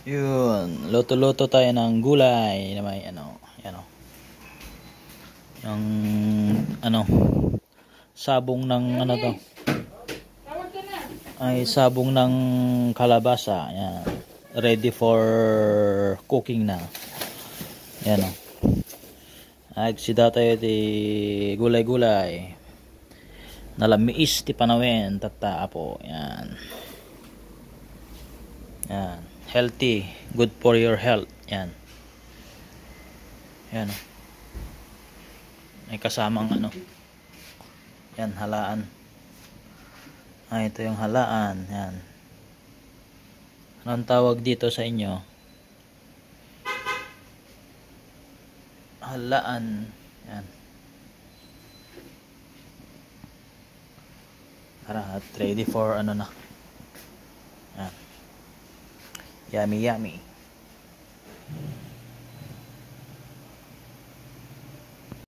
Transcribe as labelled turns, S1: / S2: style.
S1: Yun, luto-luto tayo ng gulay na may ano, yan o. Yung ano, sabong ng ano to. Ay sabong ng kalabasa, yan. Ready for cooking na. Yan o. Ay sida tayo di gulay-gulay. Nalamiis ti panawin tata po, yan. Yan. Healthy, good for your health. Yan. Yan. May kasamang ano. Yan, halaan. Ito yung halaan. Yan. Anong tawag dito sa inyo? Halaan. Yan. Para ready for ano na. Yan. Yummy, yummy.